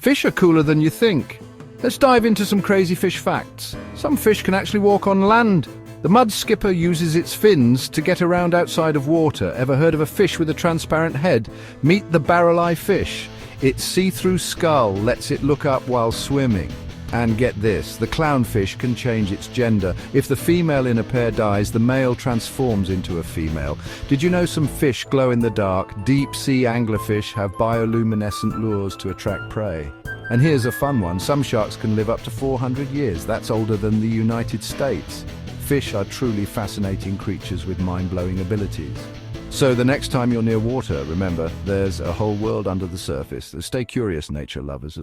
Fish are cooler than you think. Let's dive into some crazy fish facts. Some fish can actually walk on land. The mud skipper uses its fins to get around outside of water. Ever heard of a fish with a transparent head? Meet the barrel-eye fish. Its see-through skull lets it look up while swimming. And get this, the clownfish can change its gender. If the female in a pair dies, the male transforms into a female. Did you know some fish glow in the dark? Deep-sea anglerfish have bioluminescent lures to attract prey. And here's a fun one. Some sharks can live up to 400 years. That's older than the United States. Fish are truly fascinating creatures with mind-blowing abilities. So the next time you're near water, remember, there's a whole world under the surface. Stay curious, nature lovers.